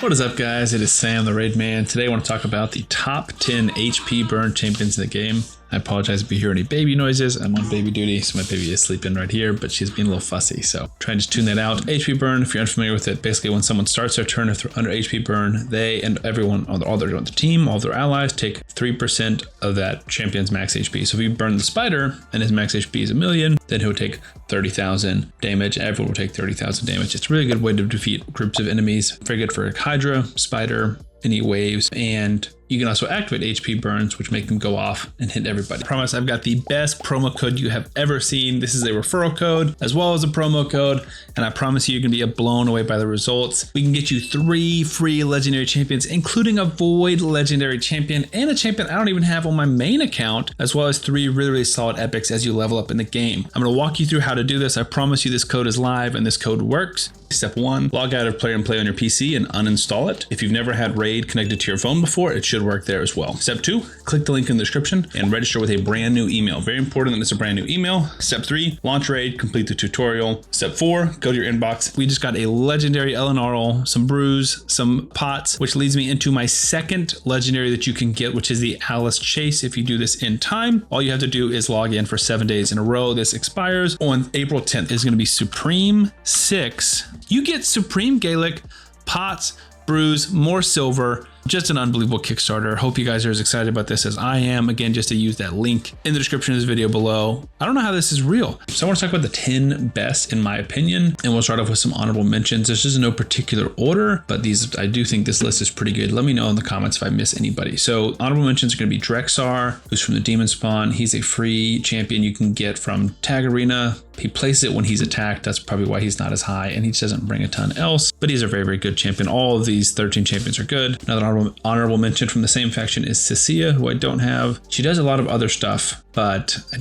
What is up, guys? It is Sam, the Raid Man. Today I want to talk about the top 10 HP burn champions in the game. I apologize if you hear any baby noises. I'm on baby duty, so my baby is sleeping right here, but she's being a little fussy, so try and just tune that out. HP burn, if you're unfamiliar with it, basically when someone starts their turn, if they're under HP burn, they and everyone on the team, all their allies, take 3% of that champion's max HP. So if you burn the spider and his max HP is 1,000,000, then he'll take 30,000 damage. Everyone will take 30,000 damage. It's a really good way to defeat groups of enemies. Very good for Hydra, Spider, any waves, and you can also activate HP burns, which make them go off and hit everybody. I promise I've got the best promo code you have ever seen. This is a referral code as well as a promo code, and I promise you're gonna be blown away by the results. We can get you 3 free legendary champions, including a void legendary champion and a champion I don't even have on my main account, as well as 3 really solid epics as you level up in the game. I'm gonna walk you through how to do this. I promise you this code is live and this code works. Step 1, log out of Player and Play on your PC and uninstall it. If you've never had Raid connected to your phone before, it should work there as well. Step 2, click the link in the description and register with a brand new email. Very important that it's a brand new email. Step 3, launch Raid, complete the tutorial. Step 4, go to your inbox. We just got a legendary LNRL, some brews, some pots, which leads me into my second legendary that you can get, which is the Alice Chase. If you do this in time, all you have to do is log in for 7 days in a row. This expires on April 10th. It's going to be Supreme 6. You get Supreme Galek, pots, brews, more silver. Just an unbelievable Kickstarter. Hope you guys are as excited about this as I am. Again, just to use that link in the description of this video below. I don't know how this is real. So I want to talk about the 10 best in my opinion, and we'll start off with some honorable mentions. There's just no particular order, but I do think this list is pretty good. Let me know in the comments if I miss anybody. So honorable mentions are going to be Drexar, who's from the Demon Spawn. He's a free champion you can get from Tag Arena. He places it when he's attacked. That's probably why he's not as high, and he just doesn't bring a ton else, but he's a very, very good champion. All of these 13 champions are good. Another honorable mention from the same faction is Cecilia, who I don't have. She does a lot of other stuff, but I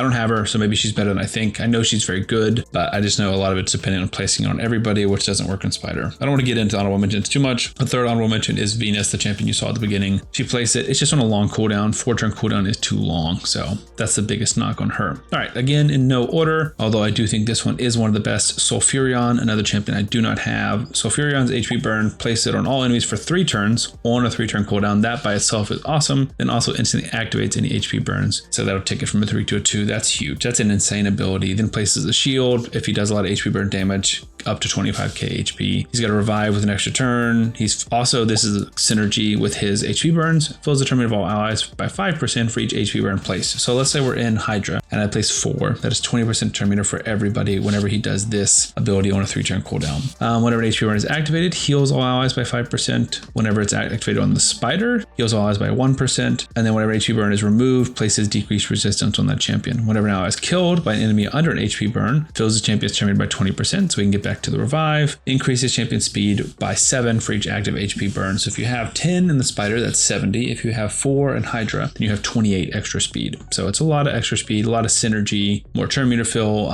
don't have her, so maybe she's better than I think. I know she's very good, but I just know a lot of it's dependent on placing it on everybody, which doesn't work on Spider. I don't want to get into honorable mentions too much. The third honorable mention is Venus, the champion you saw at the beginning. She plays it. It's just on a long cooldown. 4-turn cooldown is too long, so that's the biggest knock on her. All right, again, in no order, although I do think this one is one of the best. Sulfuryion, another champion I do not have. Sulfurion's HP burn, place it on all enemies for 3 turns on a 3-turn cooldown. That by itself is awesome. Then also instantly activates any HP burns. So that'll take it from a 3 to a 2. That's huge. That's an insane ability. Then places a shield if he does a lot of HP burn damage, up to 25k HP. He's got a revive with an extra turn. He's also, this is a synergy with his HP burns, fills the tournament of all allies by 5% for each HP burn place. So let's say we're in Hydra and I place 4. That is 20% turn meter for everybody whenever he does this ability on a 3-turn cooldown. Whenever an HP burn is activated, heals all allies by 5%. Whenever it's activated on the Spider, heals all allies by 1%. And then whenever HP burn is removed, places decreased resistance on that champion. Whenever an ally is killed by an enemy under an HP burn, fills the champion's turn meter by 20%, so we can get back to the revive. Increases champion speed by 7 for each active HP burn. So if you have 10 in the Spider, that's 70. If you have 4 in Hydra, then you have 28 extra speed. So it's a lot of extra speed, a lot of synergy, more turn meter fill,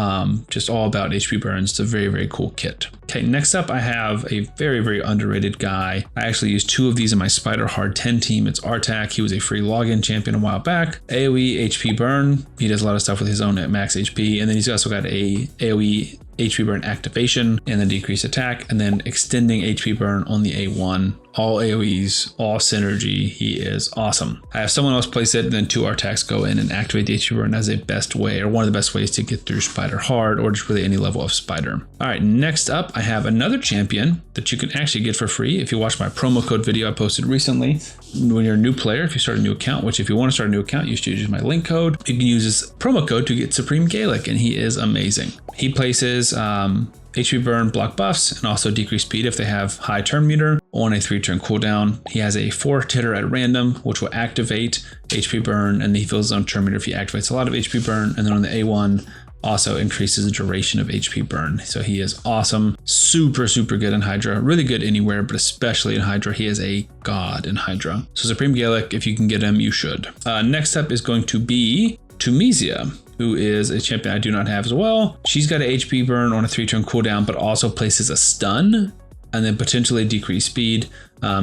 just all about HP burns. It's a very, very cool kit. Okay, next up I have a very, very underrated guy. I actually used 2 of these in my Spider Hard 10 team. It's Artak. He was a free login champion a while back. AoE HP burn. He does a lot of stuff with his own at max HP. And then he's also got a AoE HP burn activation and then decreased attack, and then extending HP burn on the A1. All AoEs, all synergy. He is awesome. I have someone else place it, and then 2 Artaks go in and activate the HP burn as a best way, or one of the best ways to get through Spider Hard, or just really any level of Spider. All right, next up, I have another champion that you can actually get for free if you watch my promo code video I posted recently. When you're a new player, if you start a new account, which if you want to start a new account, you should use my link code. You can use this promo code to get Supreme Galek, and he is amazing. He places HP burn block buffs and also decreased speed if they have high turn meter on a 3-turn cooldown. He has a 4-hitter at random, which will activate HP burn, and he fills his own turn meter if he activates a lot of HP burn. And then on the A1, also increases the duration of HP burn. So he is awesome. Super, super good in Hydra. Really good anywhere, but especially in Hydra. He is a god in Hydra. So Supreme Galek, if you can get him, you should. Next up is going to be Teumesia, who is a champion I do not have as well. She's got an HP burn on a 3-turn cooldown, but also places a stun and then potentially decrease speed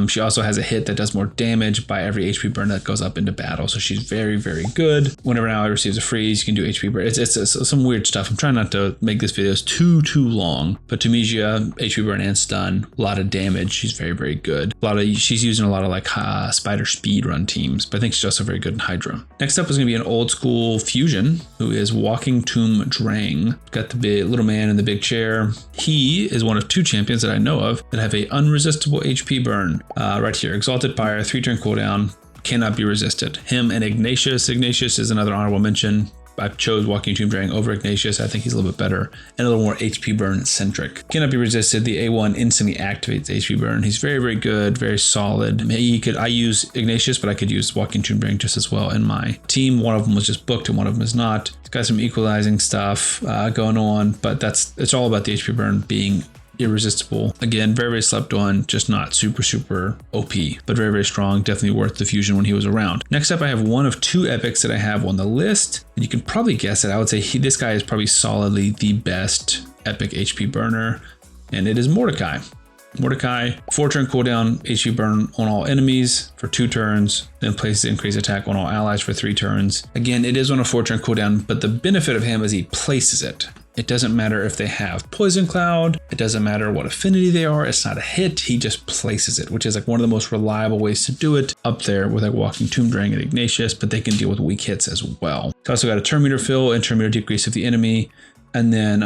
She also has a hit that does more damage by every HP burn that goes up into battle. So she's very, very good. Whenever an ally receives a freeze, you can do HP burn. It's some weird stuff. I'm trying not to make this video too long, but Teumesia, HP burn and stun, a lot of damage. She's very, very good. She's using a lot of like spider speed run teams, but I think she's also very good in Hydra. Next up is going to be an old school fusion who is Walking Tomb Dreng. Got the big little man in the big chair. He is one of 2 champions that I know of that have a unresistible HP burn. Right here, Exalted Fire, 3-turn cooldown, cannot be resisted. Him and Ignatius. Ignatius is another honorable mention. I chose Walking Tomb Dreng over Ignatius. I think he's a little bit better and a little more HP burn centric. Cannot be resisted. The A1 instantly activates HP burn. He's very, very good, very solid. I use Ignatius, but I could use Walking Tomb Dreng just as well in my team. One of them was just booked and one of them is not. He's got some equalizing stuff going on, but it's all about the HP burn being irresistible. Again, very, very slept on, just not super OP, but very, very strong. Definitely worth the fusion when he was around. Next up, I have one of 2 epics that I have on the list, and you can probably guess it. I would say this guy is probably solidly the best epic HP burner, and it is Mordecai. Mordecai, 4-turn cooldown, HP burn on all enemies for 2 turns, then places increased attack on all allies for 3 turns. Again, it is on a 4-turn cooldown, but the benefit of him is he places it. It doesn't matter if they have Poison Cloud. It doesn't matter what affinity they are. It's not a hit. He just places it, which is like one of the most reliable ways to do it, up there with like Walking Tomb Dreng and Ignatius, but they can deal with weak hits as well. It's also got a turn meter fill and turn meter decrease of the enemy, and then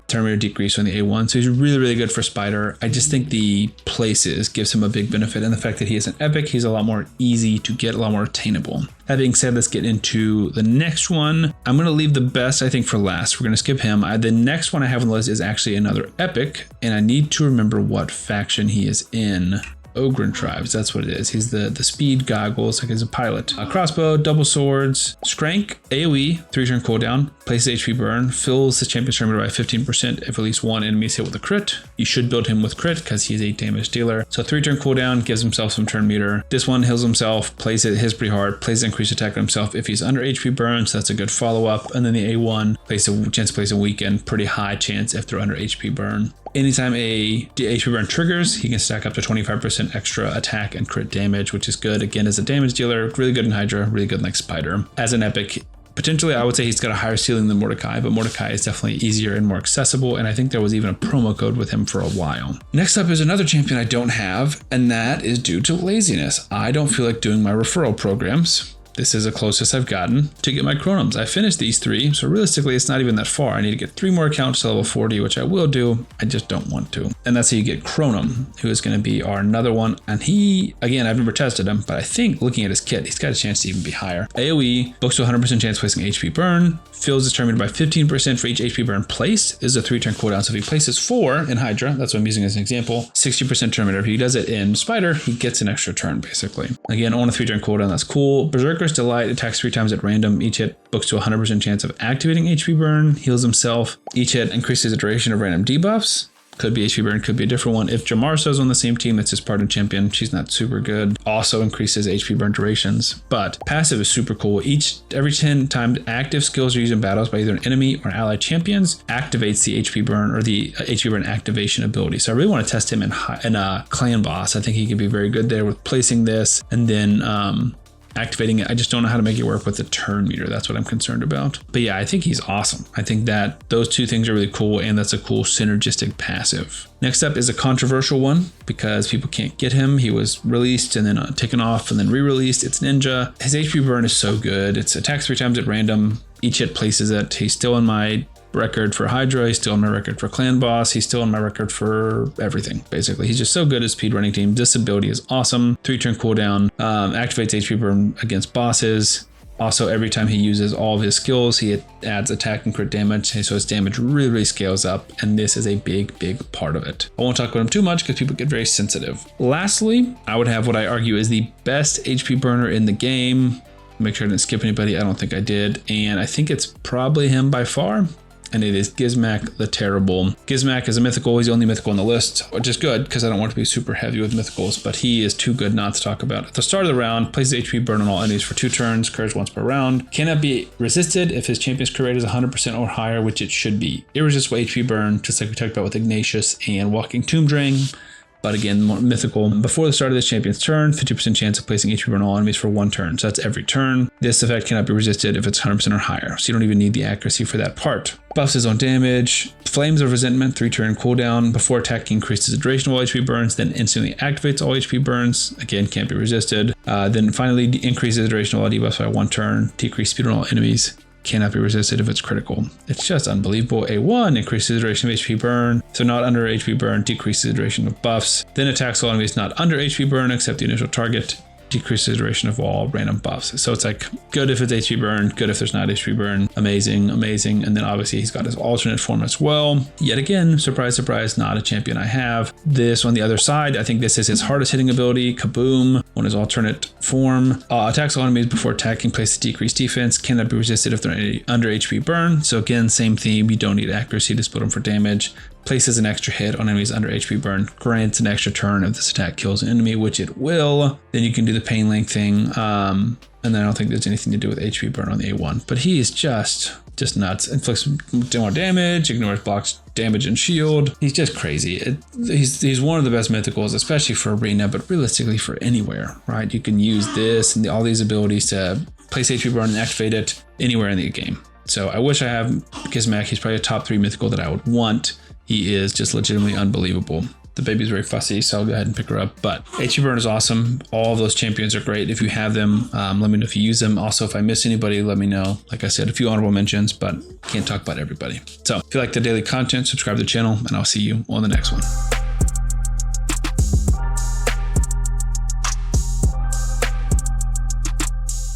turn meter decrease on the A1. So he's really, really good for Spider. I just think the places gives him a big benefit, and the fact that he is an epic, he's a lot more easy to get, a lot more attainable. That being said, let's get into the next one. I'm going to leave the best, I think, for last. We're going to skip him. The next one I have on the list is actually another epic, and I need to remember what faction he is in. Ogren tribes, that's what it is. He's the speed goggles, like he's a pilot. A crossbow, double swords, Skraank, AoE, 3-turn cooldown, places HP burn, fills the champion's turn meter by 15% if at least one enemy is hit with a crit. You should build him with crit because he's a damage dealer. So 3-turn cooldown, gives himself some turn meter. This one heals himself, plays it, hits pretty hard, plays increased attack on himself if he's under HP burn, so that's a good follow-up. And then the A1 plays a chance to place a weaken, pretty high chance if they're under HP burn. Anytime a HP burn triggers, he can stack up to 25% extra attack and crit damage, which is good. Again, as a damage dealer, really good in Hydra, really good in like Spider. As an epic, potentially I would say he's got a higher ceiling than Mordecai, but Mordecai is definitely easier and more accessible, and I think there was even a promo code with him for a while. Next up is another champion I don't have, and that is due to laziness. I don't feel like doing my referral programs. This is the closest I've gotten to get my Crohnams. I finished these 3, so realistically it's not even that far. I need to get 3 more accounts to level 40, which I will do. I just don't want to. And that's how you get Crohnam, who is going to be our another one. And he, again, I've never tested him, but I think looking at his kit, he's got a chance to even be higher. AoE, books to 100% chance placing HP burn, fills his turn meter by 15% for each HP burn placed. This is a 3-turn cooldown, so if he places 4 in Hydra, that's what I'm using as an example, 60% turn meter. If he does it in Spider, he gets an extra turn, basically. Again, on a 3-turn cooldown, that's cool. Berserker's Delight attacks 3 times at random. Each hit books to 100% chance of activating HP burn, heals himself. Each hit increases the duration of random debuffs. Could be HP burn, could be a different one. If Jamarso's on the same team, that's his partner champion. She's not super good. Also increases HP burn durations, but passive is super cool. Every 10 times active skills are used in battles by either an enemy or allied champions, activates the HP burn or the HP burn activation ability. So I really want to test him in a clan boss. I think he could be very good there with placing this and then activating it. I just don't know how to make it work with the turn meter. That's what I'm concerned about. But yeah, I think he's awesome. I think that those 2 things are really cool, and that's a cool synergistic passive. Next up is a controversial one because people can't get him. He was released and then taken off and then re-released. It's Ninja. His HP burn is so good. It's attacks 3 times at random. Each hit places it. He's still in my record for Hydra, he's still on my record for Clan Boss, he's still on my record for everything, basically. He's just so good at speedrunning team. This ability is awesome. 3-turn cooldown, activates HP burn against bosses. Also, every time he uses all of his skills, he adds attack and crit damage, so his damage really, really scales up, and this is a big, big part of it. I won't talk about him too much because people get very sensitive. Lastly, I would have what I argue is the best HP burner in the game. Make sure I didn't skip anybody. I don't think I did, and I think it's probably him by far. And it is Gizmak the Terrible. Gizmak is a mythical. He's the only mythical on the list, which is good because I don't want to be super heavy with mythicals, but he is too good not to talk about. At the start of the round, places HP burn on all enemies for 2 turns, occurs once per round. Cannot be resisted if his champion's crit rate is 100% or higher, which it should be. Irresistible HP burn, just like we talked about with Ignatius and Walking Tomb Dreng. but again, more mythical. Before the start of this champion's turn, 50% chance of placing HP burn on all enemies for 1 turn. So that's every turn. This effect cannot be resisted if it's 100% or higher. So you don't even need the accuracy for that part. Buffs his own damage. Flames of Resentment, 3-turn cooldown. Before attacking, increases the duration of all HP burns, then instantly activates all HP burns. Again, can't be resisted. Then finally increases the duration of all debuffs by 1 turn. Decrease speed on all enemies. Cannot be resisted if it's critical. It's just unbelievable. A1 increases the duration of HP burn. So not under HP burn, decreases the duration of buffs. Then attacks all enemies not under HP burn except the initial target. Decreases the duration of all random buffs. So it's like good if it's HP burn, good if there's not HP burn. Amazing, amazing. And then obviously he's got his alternate form as well. Yet again, surprise, surprise, not a champion I have. This on the other side, I think this is his hardest hitting ability, Kaboom, on his alternate form. Attacks all enemies before attacking, places decreased defense, cannot be resisted if they're under HP burn. So again, same theme, you don't need accuracy to split them for damage. Places an extra hit on enemies under HP burn, grants an extra turn if this attack kills an enemy, which it will. Then you can do the pain link thing. And then I don't think there's anything to do with HP burn on the A1, but he is just nuts. Inflicts more damage, ignores blocks damage and shield. He's just crazy. He's one of the best mythicals, especially for arena, but realistically for anywhere, right? You can use this and all these abilities to place HP burn and activate it anywhere in the game. So I wish I have Gizmak. He's probably a top 3 mythical that I would want. He is just legitimately unbelievable. The baby's very fussy, so I'll go ahead and pick her up. But HP burn is awesome. All of those champions are great. If you have them, let me know if you use them. Also, if I miss anybody, let me know. Like I said, a few honorable mentions, but can't talk about everybody. So if you like the daily content, subscribe to the channel, and I'll see you on the next one.